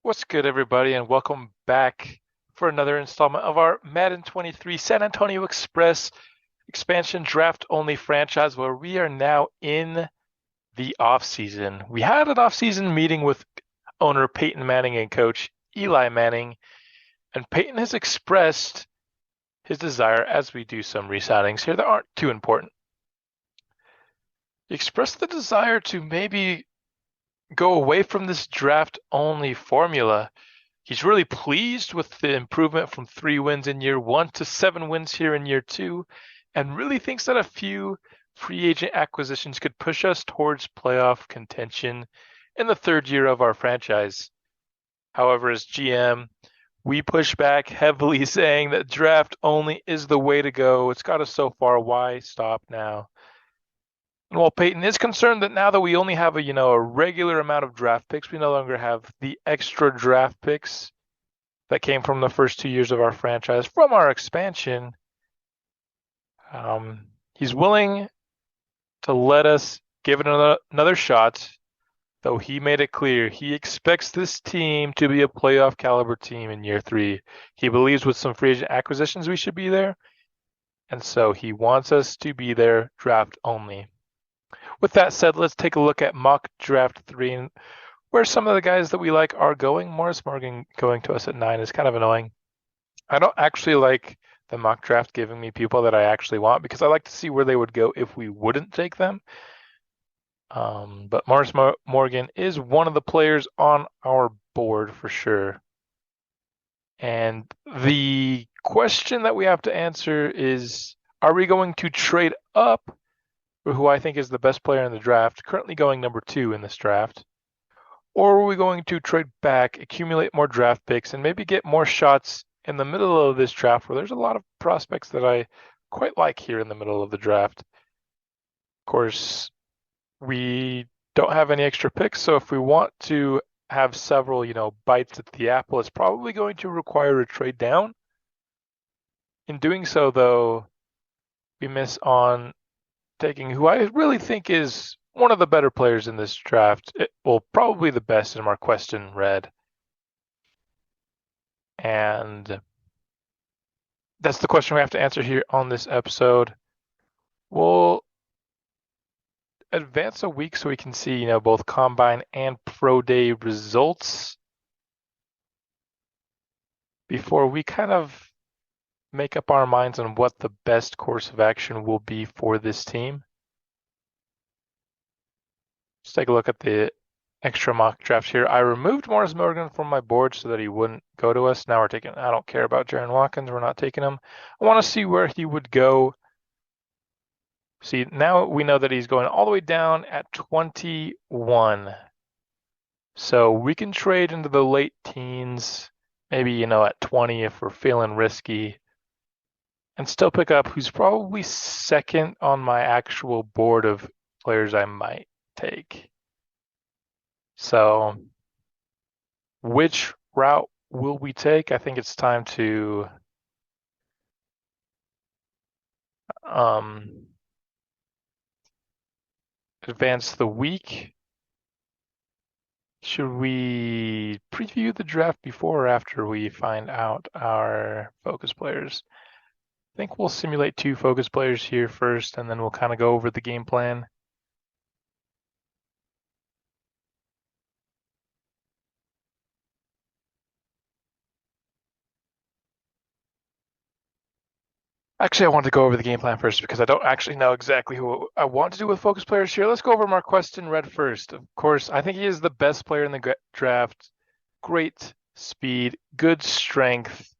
What's good, everybody, and welcome back for another installment of our Madden 23 San Antonio Express expansion draft only franchise where we are now in the offseason. We had an offseason meeting with owner Peyton Manning and coach Eli Manning, and Peyton has expressed his desire, as we do some re-signings here that aren't too important. He expressed the desire to maybe go away from this draft only formula. He's really pleased with the improvement from 3 wins in year 1 to 7 wins here in year 2, and really thinks that a few free agent acquisitions could push us towards playoff contention in the third year of our franchise. However, as GM, we push back heavily saying that draft only is the way to go. It's got us so far. Why stop now? And while Peyton is concerned that now that we only have a regular amount of draft picks, we no longer have the extra draft picks that came from the first 2 years of our franchise from our expansion. He's willing to let us give it another shot, though he made it clear he expects this team to be a playoff caliber team in year 3. He believes with some free agent acquisitions we should be there, and so he wants us to be there draft only. With that said, let's take a look at mock draft 3 and where some of the guys that we like are going. Morris Morgan going to us at 9 is kind of annoying. I don't actually like the mock draft giving me people that I actually want because I like to see where they would go if we wouldn't take them. But Morris Morgan is one of the players on our board for sure. And the question that we have to answer is, are we going to trade up for who I think is the best player in the draft, currently going number 2 in this draft? Or are we going to trade back, accumulate more draft picks, and maybe get more shots in the middle of this draft where there's a lot of prospects that I quite like here in the middle of the draft? Of course, we don't have any extra picks, so if we want to have several, bites at the apple, it's probably going to require a trade down. In doing so, though, we miss on taking who I really think is one of the better players in this draft. Probably the best in Marquestin Red. And that's the question we have to answer here on this episode. We'll advance a week so we can see, both combine and pro day results before we kind of make up our minds on what the best course of action will be for this team. Let's take a look at the extra mock draft here. I removed Morris Morgan from my board so that he wouldn't go to us. Now we're taking, I don't care about Jaron Watkins. We're not taking him. I want to see where he would go. See, now we know that he's going all the way down at 21. So we can trade into the late teens, maybe, at 20 if we're feeling risky, and still pick up who's probably second on my actual board of players I might take. So which route will we take? I think it's time to advance the week. Should we preview the draft before or after we find out our focus players? I think we'll simulate 2 focus players here first, and then we'll kind of go over the game plan. Actually, I want to go over the game plan first because I don't actually know exactly who I want to do with focus players here. Let's go over Marquestin Red first. Of course, I think he is the best player in the draft. Great speed, good strength,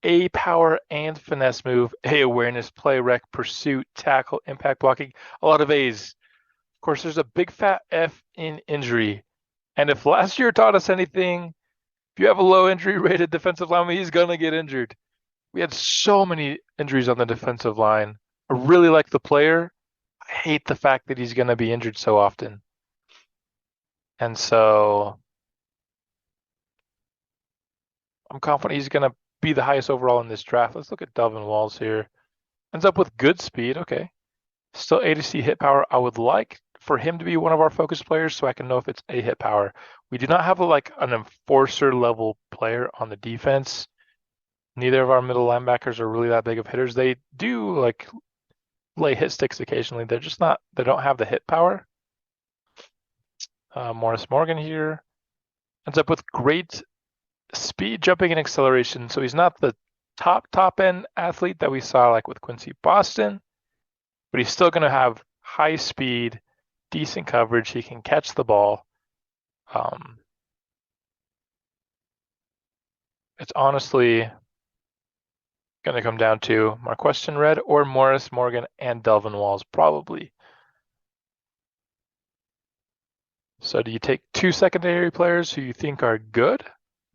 A power and finesse move, A awareness, play rec, pursuit, tackle, impact blocking, a lot of A's. Of course, there's a big fat F in injury. And if last year taught us anything, if you have a low injury rated defensive lineman, he's going to get injured. We had so many injuries on the defensive line. I really like the player. I hate the fact that he's going to be injured so often. And so I'm confident he's going to be the highest overall in this draft. Let's look at Delvin Walls here. Ends up with good speed. Okay. Still A to C hit power. I would like for him to be one of our focus players so I can know if it's a hit power. We do not have like an enforcer level player on the defense. Neither of our middle linebackers are really that big of hitters. They do like lay hit sticks occasionally. They're just not, they don't have the hit power. Morris Morgan here ends up with great speed, jumping, and acceleration. So he's not the top end athlete that we saw like with Quincy Boston, but he's still going to have high speed, decent coverage. He can catch the ball. It's honestly going to come down to Marquestin Red or Morris Morgan and Delvin Walls, probably. So do you take two secondary players who you think are good,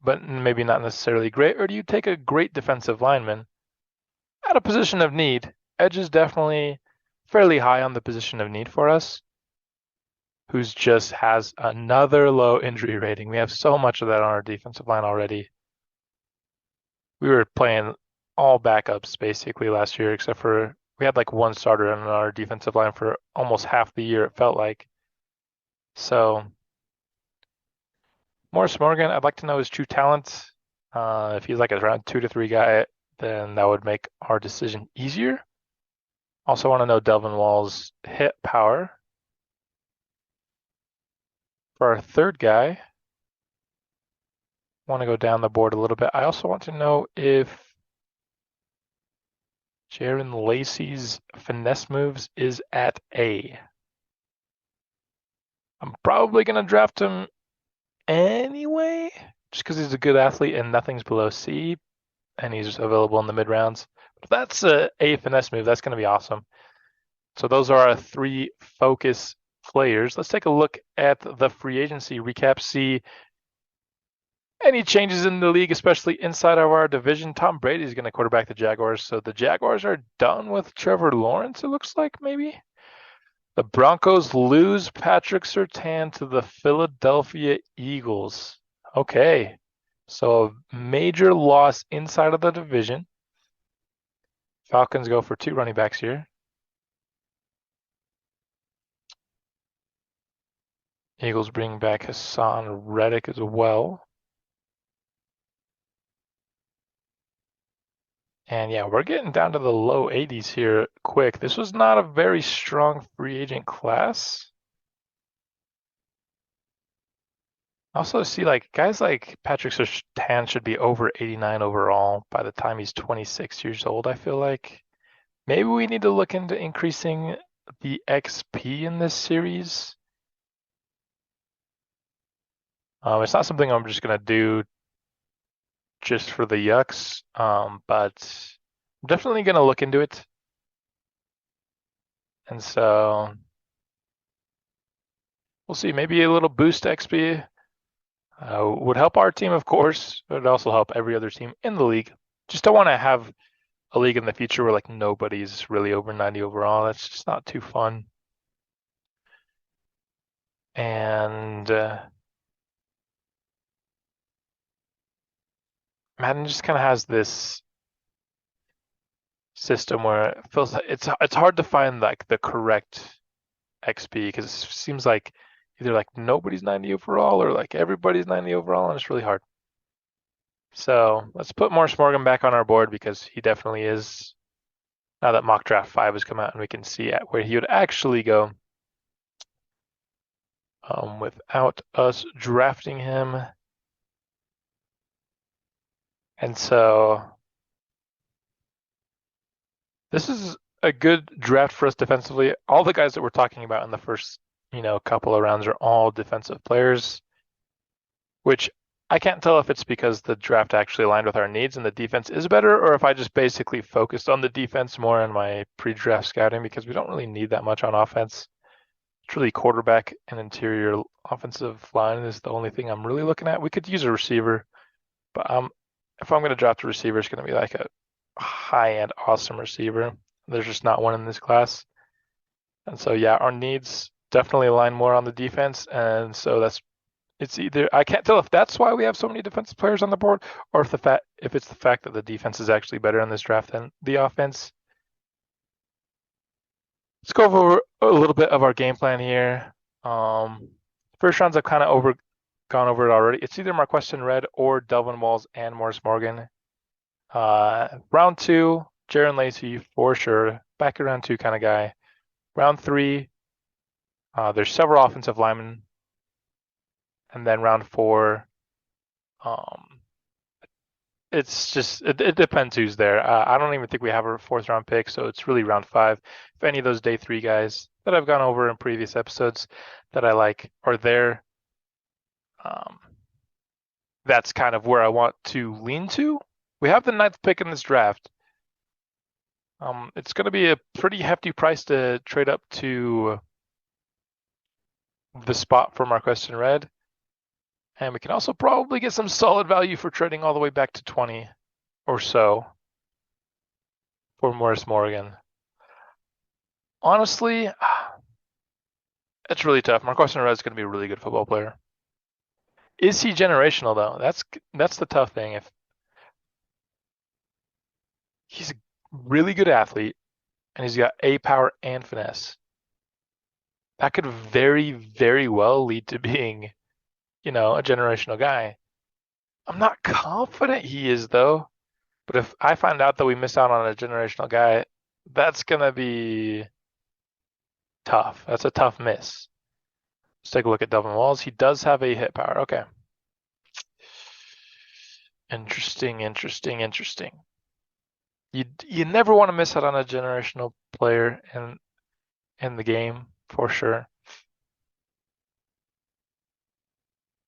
but maybe not necessarily great, or do you take a great defensive lineman at a position of need? Edge is definitely fairly high on the position of need for us, who's just has another low injury rating. We have so much of that on our defensive line already. We were playing all backups basically last year, except for we had like one starter on our defensive line for almost half the year, it felt like. So Morris Morgan, I'd like to know his true talent. If he's like a round 2 to 3 guy, then that would make our decision easier. Also want to know Delvin Wall's hit power. For our third guy, want to go down the board a little bit. I also want to know if Jaron Lacey's finesse moves is at A. I'm probably going to draft him anyway, just because he's a good athlete and nothing's below C, and he's available in the mid rounds. But if that's a finesse move, that's going to be awesome. So those are our 3 focus players. Let's take a look at the free agency recap, see any changes in the league, especially inside of our division. Tom Brady is going to quarterback the Jaguars, so the Jaguars are done with Trevor Lawrence, it looks like, maybe. The Broncos lose Patrick Surtain to the Philadelphia Eagles. Okay, so a major loss inside of the division. Falcons go for 2 running backs here. Eagles bring back Hassan Reddick as well. And yeah, we're getting down to the low 80s here quick. This was not a very strong free agent class. Also see like guys like Patrick Surtain should be over 89 overall by the time he's 26 years old, I feel like. Maybe we need to look into increasing the XP in this series. It's not something I'm just going to do just for the yucks, but I'm definitely going to look into it. And so we'll see. Maybe a little boost XP would help our team, of course, but it would also help every other team in the league. Just don't want to have a league in the future where like nobody's really over 90 overall. That's just not too fun. And Madden just kind of has this system where it feels like it's hard to find like the correct XP because it seems like either like nobody's 90 overall or like everybody's 90 overall, and it's really hard. So let's put Morris Morgan back on our board because he definitely is. Now that Mock Draft 5 has come out and we can see where he would actually go without us drafting him. And so this is a good draft for us defensively. All the guys that we're talking about in the first, couple of rounds are all defensive players, which I can't tell if it's because the draft actually aligned with our needs and the defense is better, or if I just basically focused on the defense more in my pre-draft scouting because we don't really need that much on offense. It's really quarterback and interior offensive line is the only thing I'm really looking at. We could use a receiver, but if I'm going to draft a receiver, it's going to be like a high-end awesome receiver. There's just not one in this class. And so, yeah, our needs definitely align more on the defense. And so it's either, I can't tell if that's why we have so many defensive players on the board or if it's the fact that the defense is actually better in this draft than the offense. Let's go over a little bit of our game plan here. Um, First rounds I've kind of gone over it already. It's either Marqueston Red or Delvin Walls and Morris Morgan. Round two, Jaron Lacey for sure. Back in round two kind of guy. Round three, there's several offensive linemen. And then round four, um, it depends who's there. I don't even think we have a fourth round pick, so it's really round five. If any of those day three guys that I've gone over in previous episodes that I like are there, um, that's kind of where I want to lean to. We have the ninth pick in this draft. It's going to be a pretty hefty price to trade up to the spot for Marqueston Red. And we can also probably get some solid value for trading all the way back to 20 or so for Morris Morgan. Honestly, it's really tough. Marqueston Red is going to be a really good football player. Is he generational though? That's the tough thing. If he's a really good athlete and he's got A power and finesse, that could very, very well lead to being, a generational guy. I'm not confident he is though. But if I find out that we miss out on a generational guy, that's gonna be tough. That's a tough miss. Let's take a look at Delvin Walls. He does have a hit power. Okay. Interesting, interesting, interesting. You never want to miss out on a generational player in the game for sure.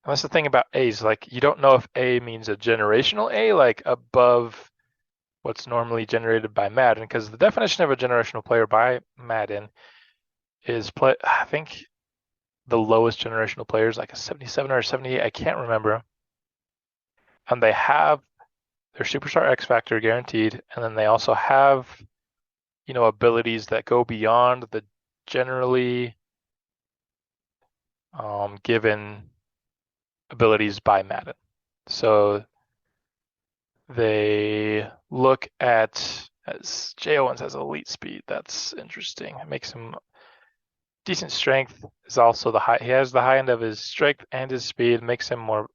And that's the thing about A's. Like you don't know if A means a generational A, like above what's normally generated by Madden, because the definition of a generational player by Madden is play. I think the lowest generational players, like a 77 or a 78, I can't remember. And they have their superstar X factor guaranteed, and then they also have, abilities that go beyond the generally given abilities by Madden. So they look at as Jay Owens has elite speed. That's interesting. It makes him decent strength. Is also the high. He has the high end of his strength and his speed. Makes him more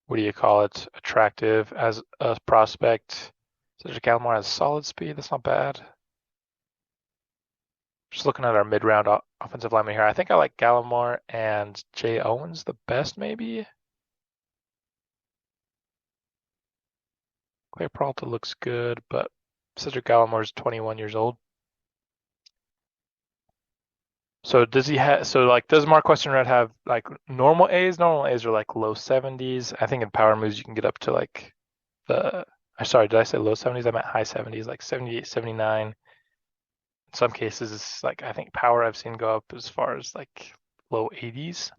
what do you call it? Attractive as a prospect. Cedric Gallimore has solid speed. That's not bad. Just looking at our mid-round offensive lineman here, I think I like Gallimore and Jay Owens the best, maybe. Clay Peralta looks good, but Cedric Gallimore is 21 years old. So does he have? So like, does Marqueston Red have like normal A's? Normal A's are like low 70s. I think in power moves you can get up to like the. Sorry, did I say low 70s? I meant high 70s, like 78, 79. In some cases, it's like I think power I've seen go up as far as like low 80s.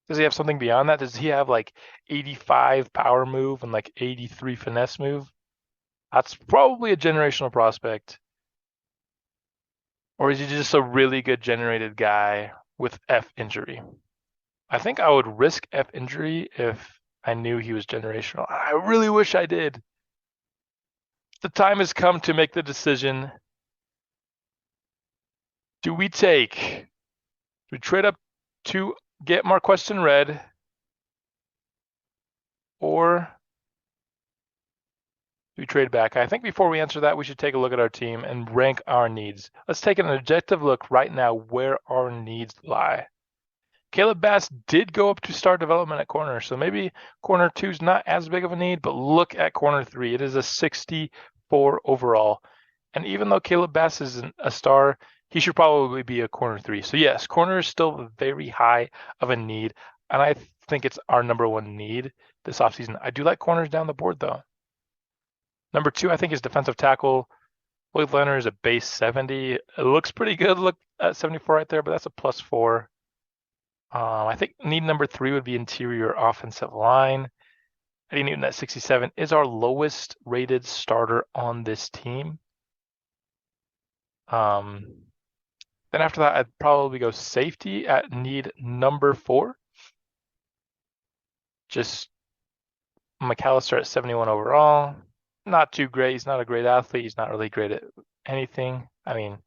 Does he have something beyond that? Does he have like 85 power move and like 83 finesse move? That's probably a generational prospect. Or is he just a really good generated guy with F injury? I think I would risk F injury if I knew he was generational. I really wish I did. The time has come to make the decision. Do we trade up to get Marqueston Red, or do we trade back? I think before we answer that, we should take a look at our team and rank our needs. Let's take an objective look right now where our needs lie. Caleb Bass did go up to start development at corner, so maybe corner 2 is not as big of a need, but look at corner 3. It is a 64 overall. And even though Caleb Bass isn't a star, he should probably be a corner 3. So yes, corner is still very high of a need, and I think it's our number one need this offseason. I do like corners down the board though. Number 2, I think, is defensive tackle. Lloyd Leonard is a base 70. It looks pretty good. Look at 74 right there, but that's a +4. I think need number 3 would be interior offensive line. Eddie Newton at 67 is our lowest rated starter on this team. Then after that, I'd probably go safety at need number 4. Just McAllister at 71 overall. not too great. He's not a great athlete. He's not really great at anything. I mean,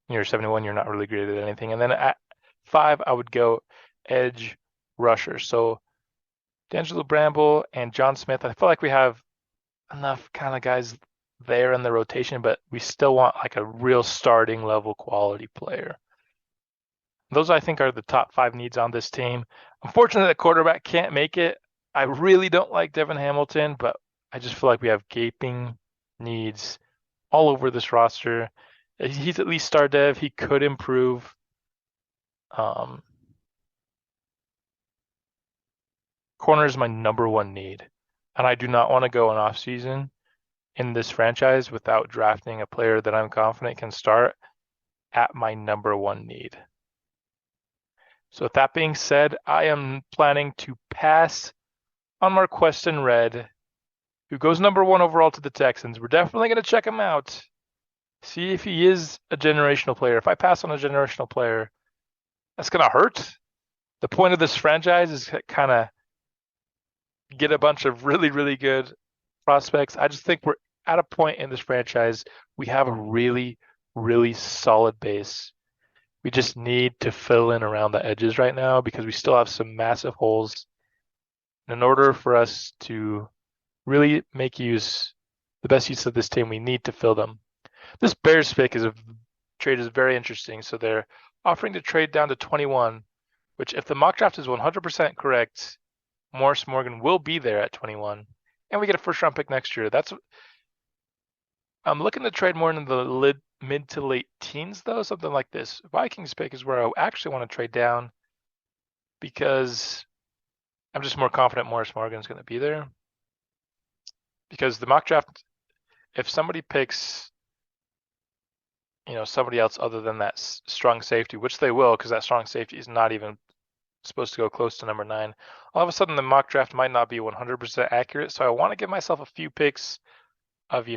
you're 71, you're not really great at anything. And then at 5, I would go edge rusher. So D'Angelo Bramble and John Smith. I feel like we have enough kind of guys there in the rotation, but we still want like a real starting level quality player. Those I think are the top 5 needs on this team. Unfortunately, the quarterback can't make it. I really don't like Devin Hamilton, but I just feel like we have gaping needs all over this roster. He's at least star dev. He could improve. Um, Corner is my number 1 need, and I do not want to go an off season in this franchise without drafting a player that I'm confident can start at my number 1 need. So with that being said, I am planning to pass on Marquestin Red, who goes number 1 overall to the Texans. We're definitely going to check him out, see if he is a generational player. If I pass on a generational player, that's going to hurt. The point of this franchise is kind of get a bunch of really, really good prospects. I just think we're at a point in this franchise, we have a really, really solid base. We just need to fill in around the edges right now because we still have some massive holes. And in order for us to really make the best use of this team, we need to fill them. This Bears pick trade is very interesting. So they're offering to trade down to 21, which if the mock draft is 100% correct, Morris Morgan will be there at 21, and we get a first round pick next year. I'm looking to trade more in the mid to late teens though, something like this. Vikings pick is where I actually want to trade down because I'm just more confident Morris Morgan is going to be there. Because the mock draft, if somebody picks, somebody else other than that strong safety, which they will, because that strong safety is not even supposed to go close to number 9. All of a sudden, the mock draft might not be 100% accurate, so I want to give myself a few picks of,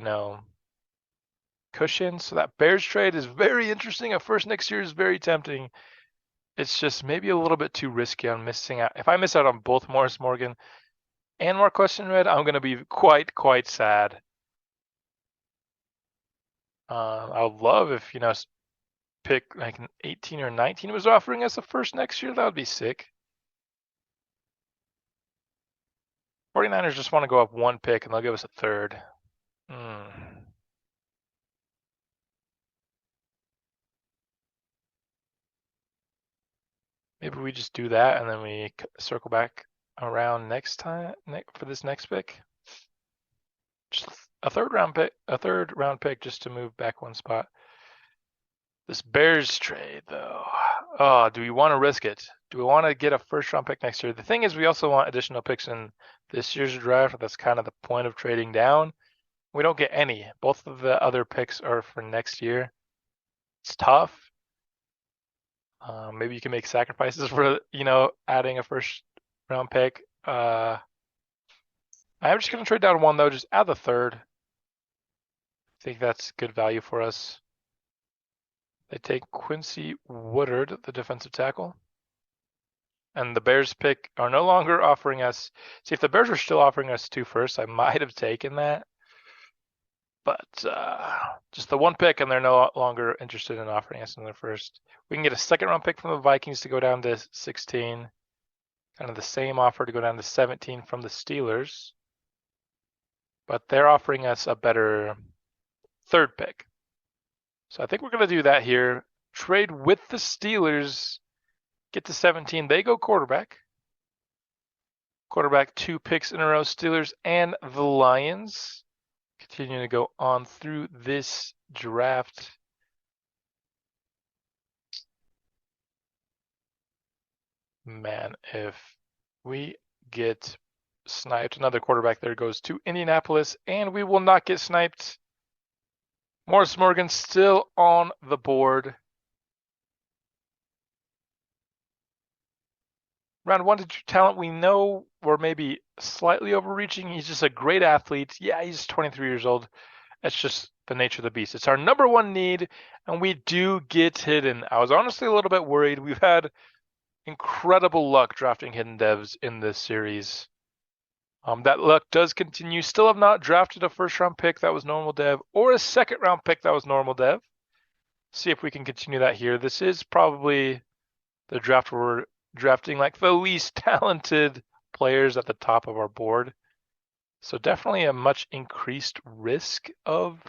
cushion. So that Bears trade is very interesting. A first next year is very tempting. It's just maybe a little bit too risky on missing out. If I miss out on both Morris Morgan and Marquestin Red, I'm going to be quite sad. I would love if, pick like an 18 or 19 was offering us a first next year. That would be sick. 49ers just want to go up 1 pick and they'll give us a third. Maybe we just do that and then we circle back around next time for this next pick. Just a third round pick just to move back 1 spot. This Bears trade though. Oh, do we want to risk it? Do we want to get a first round pick next year? The thing is we also want additional picks in this year's draft. That's kind of the point of trading down. We don't get any. Both of the other picks are for next year. It's tough. Maybe you can make sacrifices for, adding a first round pick. I'm just going to trade down 1 though. Just add the third. I think that's good value for us. They take Quincy Woodard, the defensive tackle. And the Bears pick are no longer offering us. See, if the Bears were still offering us 2 firsts, I might have taken that. But just the 1 pick, and they're no longer interested in offering us another first. We can get a second round pick from the Vikings to go down to 16. Kind of the same offer to go down to 17 from the Steelers. But they're offering us a better third pick. So I think we're going to do that here. Trade with the Steelers. Get to 17. They go quarterback. Quarterback 2 picks in a row. Steelers and the Lions. Continuing to go on through this draft. Man, if we get sniped, another quarterback there goes to Indianapolis, and we will not get sniped. Morris Morgan still on the board. Round 1 talent we know we're maybe slightly overreaching. He's just a great athlete. Yeah, he's 23 years old. That's just the nature of the beast. It's our number 1 need, and we do get hidden. I was honestly a little bit worried. We've had incredible luck drafting hidden devs in this series. That luck does continue. Still have not drafted a first round pick that was normal dev or a second round pick that was normal dev. See if we can continue that here. This is probably the draft where we're drafting like the least talented players at the top of our board. So definitely a much increased risk of,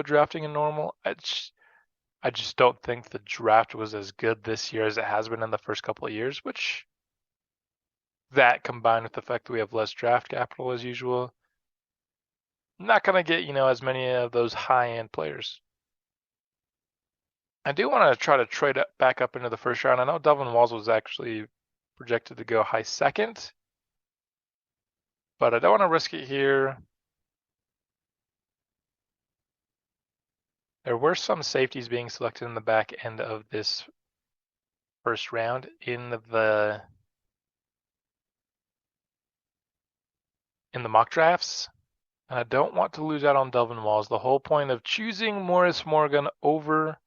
drafting a normal. I just don't think the draft was as good this year as it has been in the first couple of years, which that combined with the fact that we have less draft capital as usual, not going to get, as many of those high-end players. I do want to try to trade back up into the first round. I know Delvin Walls was actually projected to go high second, but I don't want to risk it here. There were some safeties being selected in the back end of this first round in the mock drafts. And I don't want to lose out on Delvin Walls. The whole point of choosing Morris Morgan over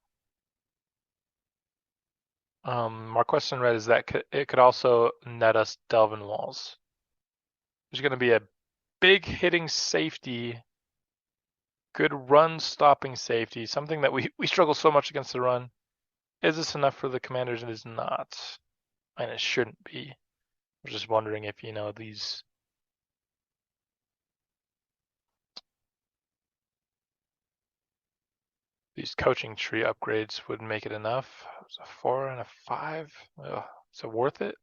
Marquess and Red is that it could also net us Delvin Walls. There's going to be a big hitting safety, good run stopping safety, something that we struggle so much against the run. Is this enough for the Commanders? It is not, and it shouldn't be. I'm just wondering if, these coaching tree upgrades would make it enough. It's a 4 and a 5. Ugh, is it worth it?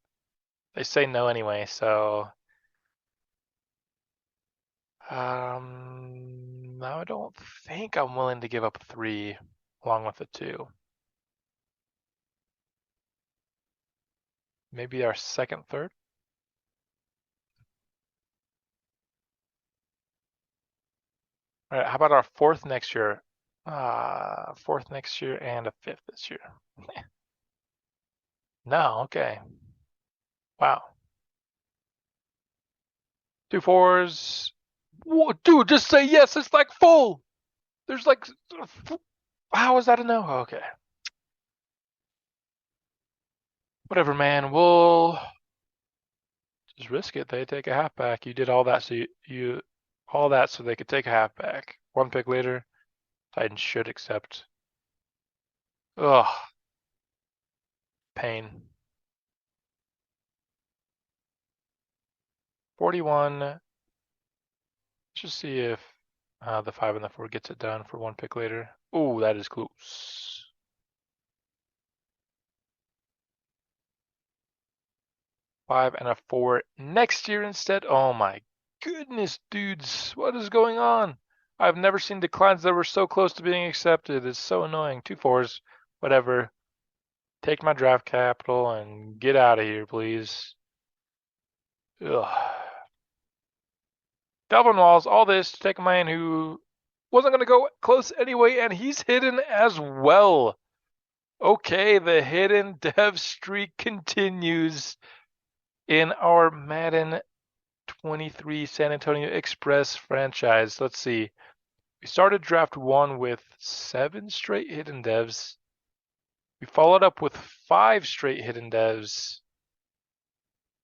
They say no anyway, so now I don't think I'm willing to give up 3 along with the 2. Maybe our second, third. All right, how about our 4th next year? 4th next year and a 5th this year. No, okay. Wow. 2 4s. Whoa, dude, just say yes. It's like full. There's like, how is that a no? Okay. Whatever, man. We'll just risk it. They take a halfback. You did all that so you all that so they could take a halfback. 1 pick later, Titans should accept. Ugh. Pain. 41. Let's just see if the 5 and the 4 gets it done for 1 pick later. Ooh, that is close. 5 and a 4 next year instead. Oh my goodness, dudes. What is going on? I've never seen declines that were so close to being accepted. It's so annoying. 2 4s, whatever. Take my draft capital and get out of here, please. Ugh. Delvin Walls, all this to take a man who wasn't going to go close anyway, and he's hidden as well. Okay, the hidden dev streak continues in our Madden 23 San Antonio Express franchise. Let's see. We started draft 1 with 7 straight hidden devs. We followed up with 5 straight hidden devs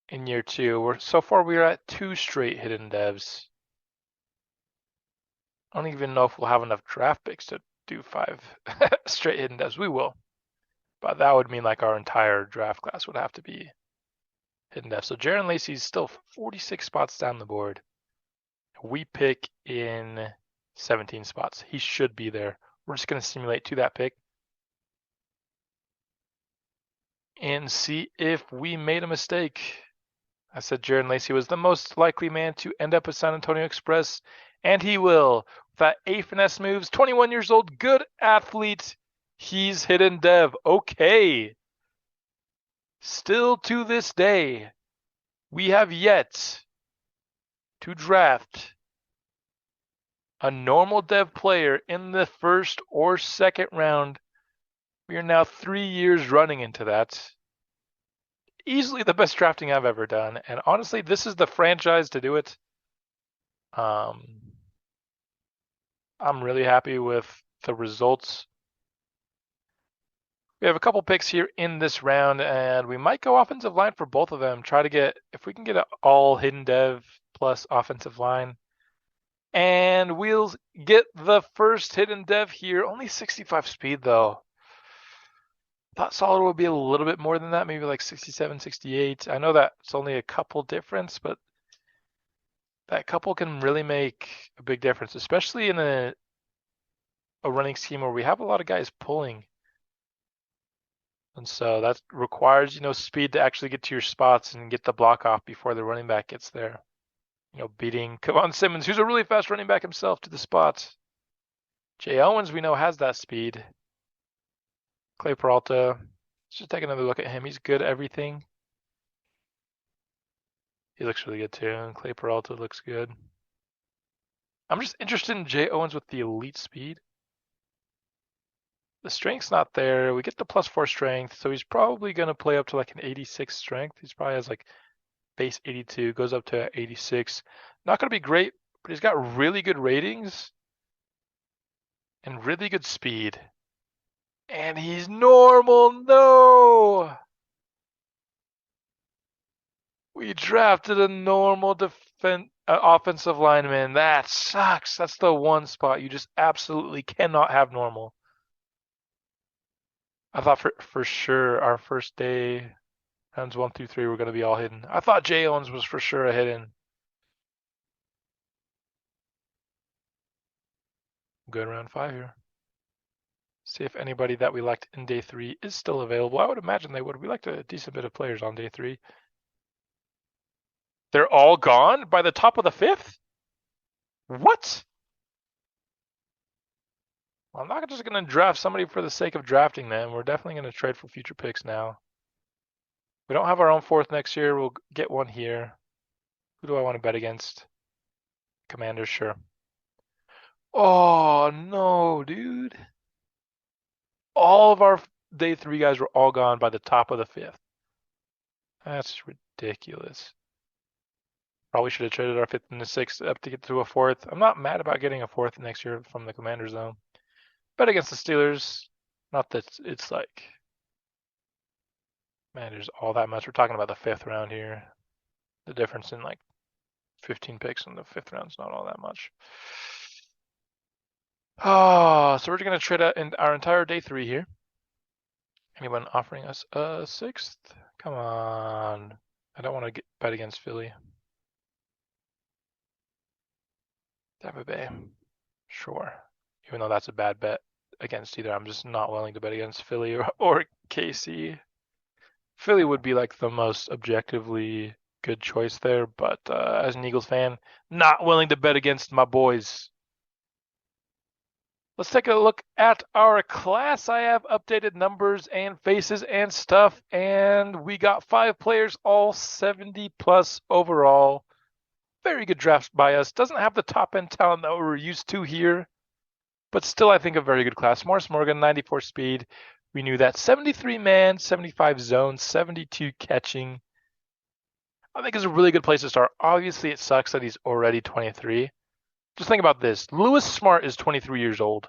in year 2. So far we're at 2 straight hidden devs. I don't even know if we'll have enough draft picks to do 5 straight hidden devs. We will. But that would mean like our entire draft class would have to be hidden dev. So Jaron Lacey's still 46 spots down the board. We pick in 17 spots. He should be there. We're just going to simulate to that pick and see if we made a mistake. I said Jaron Lacey was the most likely man to end up at San Antonio Express, and he will. With that A finesse moves, 21 years old, good athlete. He's hidden dev. Okay. Still to this day, we have yet to draft a normal dev player in the first or second round. We are now 3 years running into that. Easily the best drafting I've ever done. And honestly, this is the franchise to do it. I'm really happy with the results. We have a couple picks here in this round, and we might go offensive line for both of them. Try to get, if we can get an all hidden dev plus offensive line. And we'll get the first hidden dev here. Only 65 speed, though. Thought solid would be a little bit more than that, maybe like 67, 68. I know that it's only a couple difference, but that couple can really make a big difference, especially in a running scheme where we have a lot of guys pulling. And so that requires, speed to actually get to your spots and get the block off before the running back gets there. Beating Kevon Simmons, who's a really fast running back himself, to the spot. Jay Owens, we know, has that speed. Clay Peralta, let's just take another look at him. He's good at everything. He looks really good too. And Clay Peralta looks good. I'm just interested in Jay Owens with the elite speed. The strength's not there. We get the +4 strength, so he's probably going to play up to like an 86 strength. He's probably has like base 82, goes up to 86. Not going to be great, but he's got really good ratings and really good speed. And he's normal. No! We drafted a normal offensive lineman. That sucks. That's the one spot you just absolutely cannot have normal. I thought for sure our first day, rounds 1 through 3, were going to be all hidden. I thought Jay Owens was for sure a hidden. Good round 5 here. See if anybody that we liked in day 3 is still available. I would imagine they would. We liked a decent bit of players on day 3. They're all gone by the top of the 5th? What? Well, I'm not just going to draft somebody for the sake of drafting them. We're definitely going to trade for future picks now. We don't have our own 4th next year. We'll get one here. Who do I want to bet against? Commanders, sure. Oh, no, dude. All of our day 3 guys were all gone by the top of the 5th. That's ridiculous. Probably should have traded our 5th and the 6th up to get to a 4th. I'm not mad about getting a 4th next year from the Commanders, though. Bet against the Steelers. Not that it's like Commanders all that much. We're talking about the 5th round here. The difference in like 15 picks in the 5th round is not all that much. Oh, so we're going to trade out in our entire day 3 here. Anyone offering us a 6th? Come on. I don't want to bet against Philly. Tampa Bay. Sure. Even though that's a bad bet against either. I'm just not willing to bet against Philly or KC. Philly would be like the most objectively good choice there, but as an Eagles fan, not willing to bet against my boys. Let's take a look at our class. I have updated numbers and faces and stuff, and we got 5 players, all 70 plus overall. Very good drafts by us. Doesn't have the top end talent that we're used to here, but still I think a very good class. Morris Morgan, 94 speed. We knew that. 73 man, 75 zone, 72 catching. I think is a really good place to start. Obviously, it sucks that he's already 23. Just think about this. Lewis Smart is 23 years old.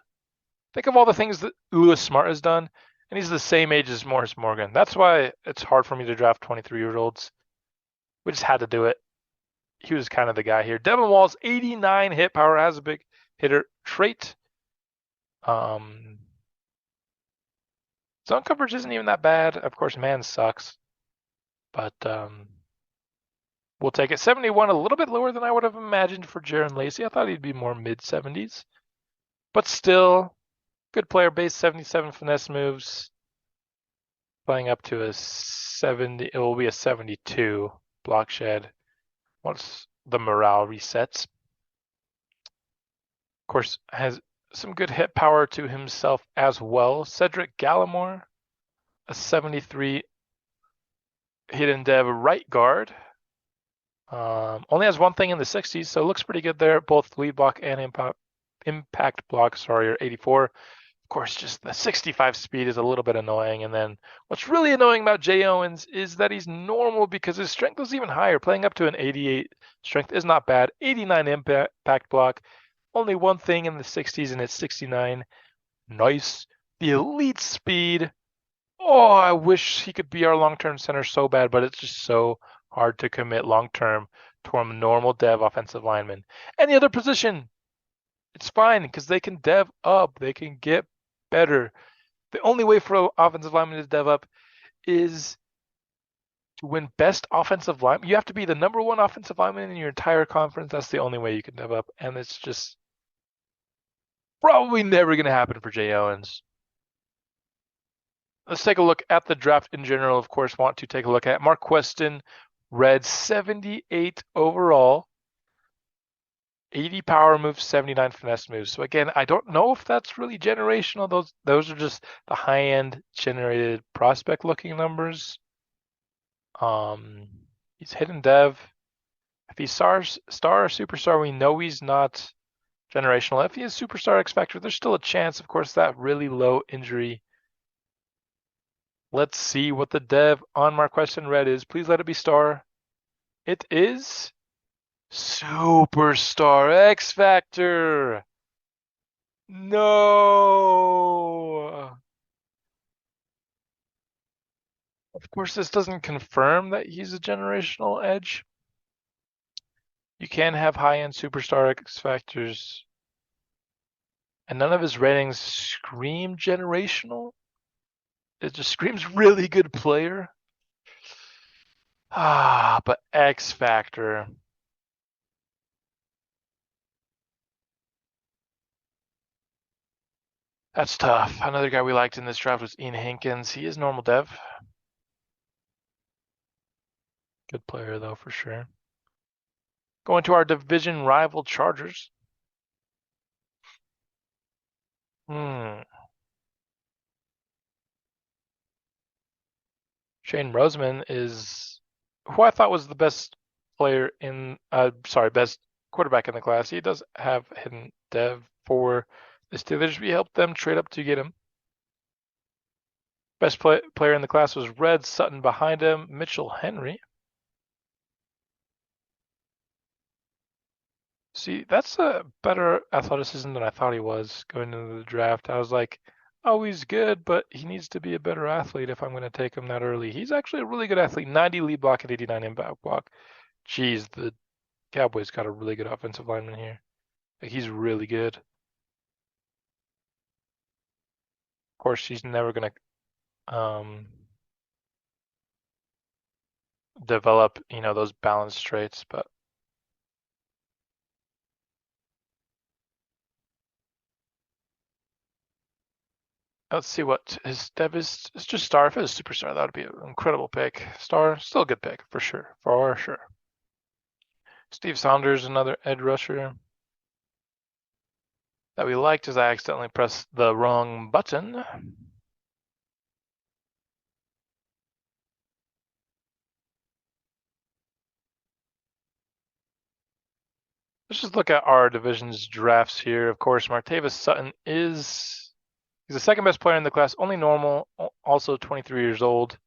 Think of all the things that Lewis Smart has done, and he's the same age as Morris Morgan. That's why it's hard for me to draft 23-year-olds. We just had to do it. He was kind of the guy here. Devin Wall's 89 hit power, has a big hitter trait. Zone coverage isn't even that bad. Of course, man sucks. But we'll take it. 71, a little bit lower than I would have imagined for Jaron Lacey. I thought he'd be more mid-70s. But still, good player base, 77 finesse moves. Playing up to a 70, it will be a 72 block shed once the morale resets. Of course, has some good hit power to himself as well. Cedric Gallimore, a 73 hidden dev right guard. Only has one thing in the 60s, so looks pretty good there. Both lead block and impact block, are 84. Of course, just the 65 speed is a little bit annoying. And then what's really annoying about Jay Owens is that he's normal because his strength was even higher. Playing up to an 88 strength is not bad. 89 impact block. Only one thing in the 60s, and it's 69. Nice. The elite speed. Oh, I wish he could be our long-term center so bad, but it's just so hard to commit long-term to a normal dev offensive lineman. Any other position, it's fine because they can dev up. They can get better. The only way for an offensive lineman to dev up is to win best offensive lineman. You have to be the number one offensive lineman in your entire conference. That's the only way you can dev up, and it's just probably never going to happen for Jay Owens. Let's take a look at the draft in general. Of course, want to take a look at Mark Queston, red 78 overall, 80 power moves, 79 finesse moves. So again, I don't know if that's really generational. Those are just the high-end generated prospect looking numbers. He's hidden dev. If he's star or superstar, we know he's not generational. If he is superstar X Factor, there's still a chance, of course, that really low injury. Let's see what the dev on Marqueston Red is. Please let it be star. It is Superstar X Factor. No. Of course, this doesn't confirm that he's a generational edge. You can have high-end Superstar X Factors, and none of his ratings scream generational. It just screams really good player. But X Factor. That's tough. Another guy we liked in this draft was Ian Hankins. He is normal dev. Good player, though, for sure. Going to our division rival Chargers. Shane Roseman is who I thought was the best player best quarterback in the class. He does have hidden dev for the Steelers. We helped them trade up to get him. Best player in the class was Red Sutton behind him, Mitchell Henry. See, that's a better athleticism than I thought he was going into the draft. I was like, oh, he's good, but he needs to be a better athlete if I'm going to take him that early. He's actually a really good athlete. 90 lead block and 89 impact block. Geez, the Cowboys got a really good offensive lineman here. Like, he's really good. Of course, he's never going to develop, those balanced traits, but let's see what his dev is. It's just star. If it was superstar, that would be an incredible pick. Star, still a good pick, for sure. For sure. Steve Saunders, another edge rusher that we liked as I accidentally pressed the wrong button. Let's just look at our division's drafts here. Of course, Martavis Sutton he's the second best player in the class, only normal, also 23 years old.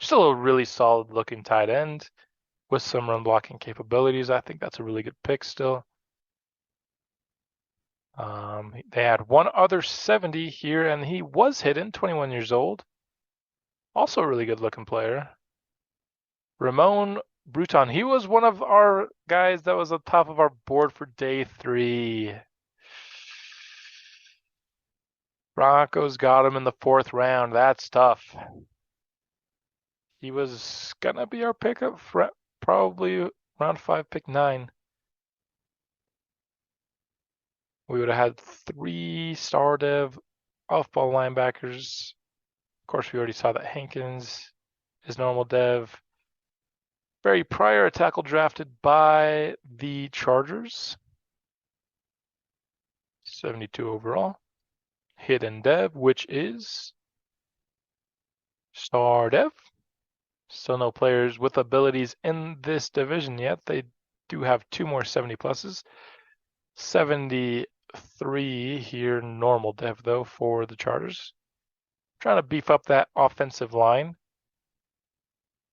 Still a really solid looking tight end with some run blocking capabilities. I think that's a really good pick still. They had one other 70 here, and he was hidden, 21 years old. Also a really good looking player. Ramon Bruton. He was one of our guys that was on top of our board for day 3. Broncos got him in the 4th round. That's tough. He was gonna be our pickup for probably round 5, pick 9. We would have had 3 star dev off-ball linebackers. Of course, we already saw that Hankins is normal dev. Barry Pryor, a tackle drafted by the Chargers. 72 overall. Hidden dev, which is star dev. Still no players with abilities in this division yet. They do have 2 more 70 pluses. 73 here, normal dev though for the Chargers. Trying to beef up that offensive line.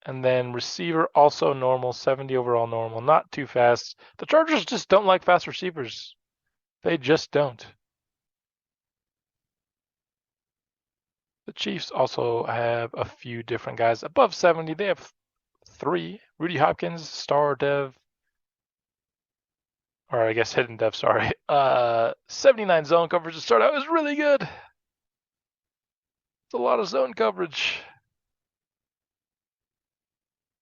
And then receiver also normal, 70 overall normal, not too fast. The Chargers just don't like fast receivers. They just don't. The Chiefs also have a few different guys above 70. They have 3. Rudy Hopkins, star dev, or I guess hidden dev, sorry. 79 zone coverage to start out is really good. It's a lot of zone coverage.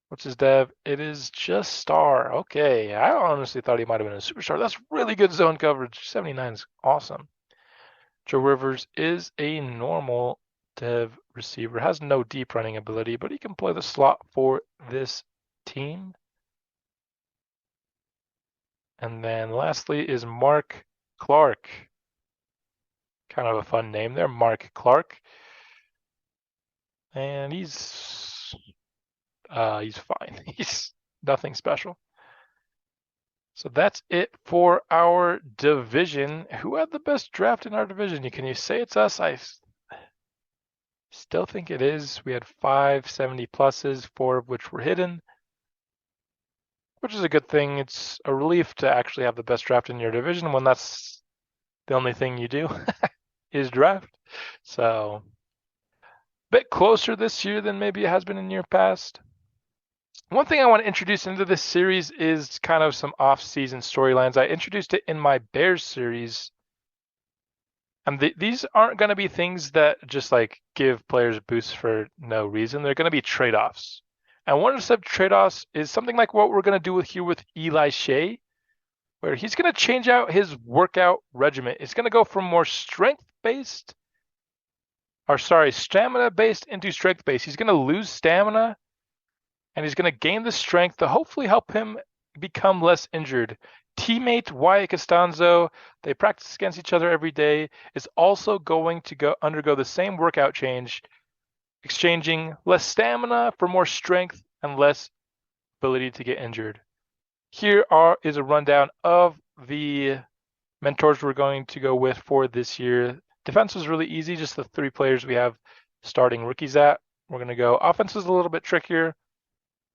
What's his dev? It is just star. Okay, I honestly thought he might have been a superstar. That's really good zone coverage. 79 is awesome. Joe Rivers is a normal dev receiver. Has no deep running ability, but he can play the slot for this team. And then lastly is Mark Clark. Kind of a fun name there, Mark Clark. And he's fine. He's nothing special. So that's it for our division. Who had the best draft in our division? Can you say it's us? I still think it is. We had 5 70 pluses, 4 of which were hidden, which is a good thing. It's a relief to actually have the best draft in your division when that's the only thing you do is draft. So a bit closer this year than maybe it has been in year past. One thing I want to introduce into this series is kind of some off-season storylines. I introduced it in my Bears series. And these aren't going to be things that just like give players boosts for no reason. They're going to be trade-offs. And one of the trade-offs is something like what we're going to do here with Eli Shea, where he's going to change out his workout regimen. It's going to go from more stamina-based into strength-based. He's going to lose stamina, and he's going to gain the strength to hopefully help him become less injured. Teammate Wyatt Costanzo, they practice against each other every day, is also going to undergo the same workout change, exchanging less stamina for more strength and less ability to get injured. Here is a rundown of the mentors we're going to go with for this year. Defense was really easy, just the 3 players we have starting rookies at. We're going to go offense is a little bit trickier.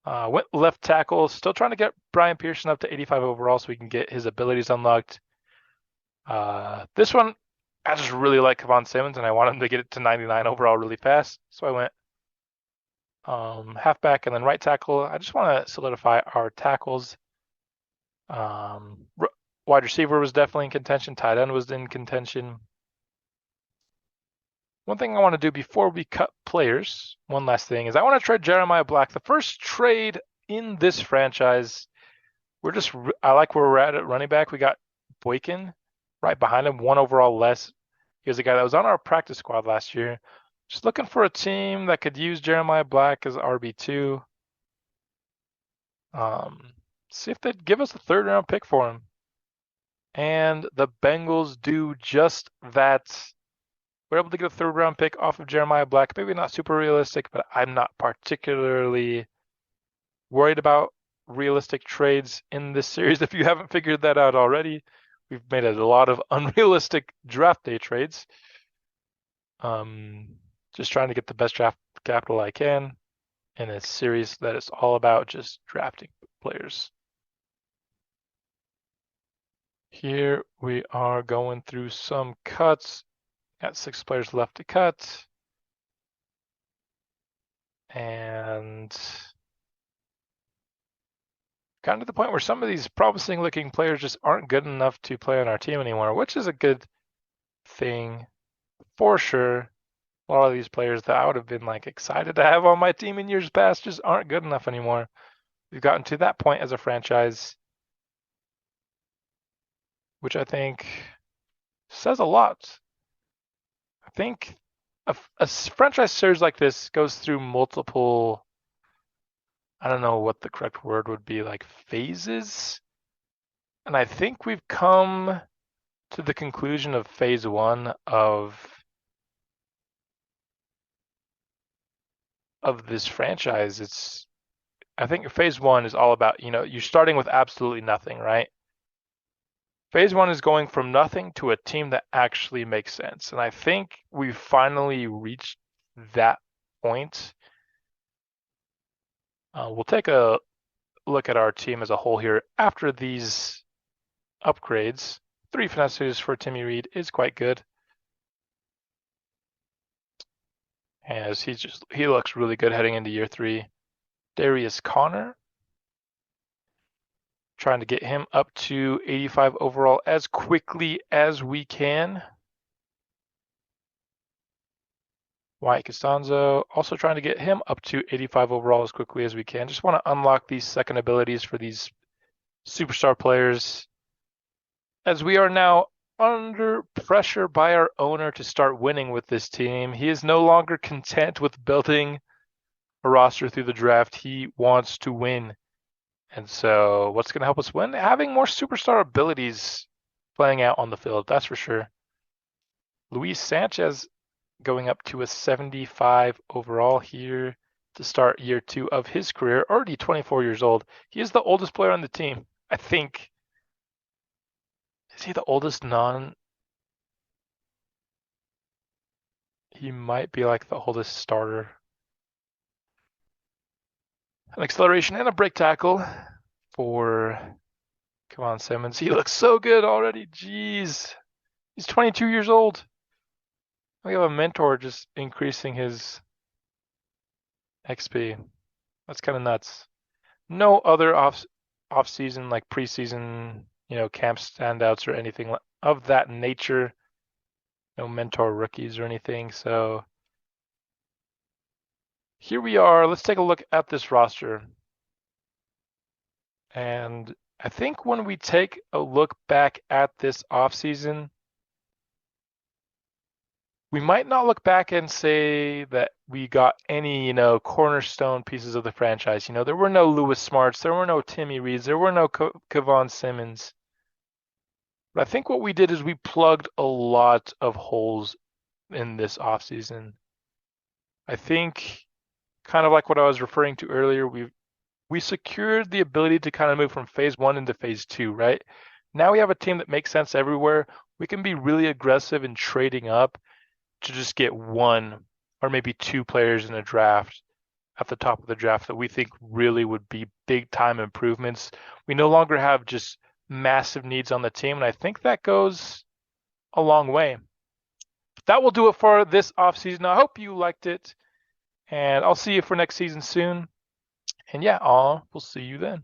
Went left tackle, still trying to get Brian Pearson up to 85 overall so we can get his abilities unlocked. This one, I just really like Kevon Simmons and I want him to get it to 99 overall really fast. So I went halfback and then right tackle. I just want to solidify our tackles. Wide receiver was definitely in contention. Tight end was in contention. One thing I want to do before we cut players, one last thing, is I want to trade Jeremiah Black. The first trade in this franchise. I like where we're at running back. We got Boykin right behind him, 1 overall less. He was a guy that was on our practice squad last year. Just looking for a team that could use Jeremiah Black as RB2. See if they'd give us a 3rd round pick for him. And the Bengals do just that. We're able to get a 3rd round pick off of Jeremiah Black. Maybe not super realistic, but I'm not particularly worried about realistic trades in this series. If you haven't figured that out already, we've made a lot of unrealistic draft day trades. Just trying to get the best draft capital I can in a series that is all about just drafting players. Here we are going through some cuts. Got 6 players left to cut. And gotten to the point where some of these promising looking players just aren't good enough to play on our team anymore, which is a good thing for sure. A lot of these players that I would have been like excited to have on my team in years past just aren't good enough anymore. We've gotten to that point as a franchise, which I think says a lot. I think a franchise series like this goes through multiple, I don't know what the correct word would be, like phases. And I think we've come to the conclusion of phase 1 of this franchise. I think phase 1 is all about, you're starting with absolutely nothing, right? Phase 1 is going from nothing to a team that actually makes sense. And I think we've finally reached that point. We'll take a look at our team as a whole here after these upgrades. 3 finesses for Timmy Reed is quite good. as he looks really good heading into year 3. Darius Connor, trying to get him up to 85 overall as quickly as we can. Wyatt Costanzo, also trying to get him up to 85 overall as quickly as we can. Just want to unlock these second abilities for these superstar players, as we are now under pressure by our owner to start winning with this team. He is no longer content with building a roster through the draft. He wants to win. And so what's going to help us win? Having more superstar abilities playing out on the field, that's for sure. Luis Sanchez going up to a 75 overall here to start year 2 of his career, already 24 years old. He is the oldest player on the team. I think, is he the oldest he might be like the oldest starter. An acceleration and a break tackle for, come on, Simmons. He looks so good already. Jeez. He's 22 years old. We have a mentor just increasing his XP. That's kind of nuts. No other off-season, like preseason, camp standouts or anything of that nature. No mentor rookies or anything. So here we are. Let's take a look at this roster. And I think when we take a look back at this offseason, we might not look back and say that we got any, cornerstone pieces of the franchise. There were no Lewis Smarts, there were no Timmy Reeds, there were no Kevon Simmons. But I think what we did is we plugged a lot of holes in this offseason. I think, kind of like what I was referring to earlier, we secured the ability to kind of move from phase 1 into phase 2, right? Now we have a team that makes sense everywhere. We can be really aggressive in trading up to just get 1 or maybe 2 players in a draft at the top of the draft that we think really would be big time improvements. We no longer have just massive needs on the team, and I think that goes a long way. That will do it for this offseason. I hope you liked it, and I'll see you for next season soon. And yeah, we'll see you then.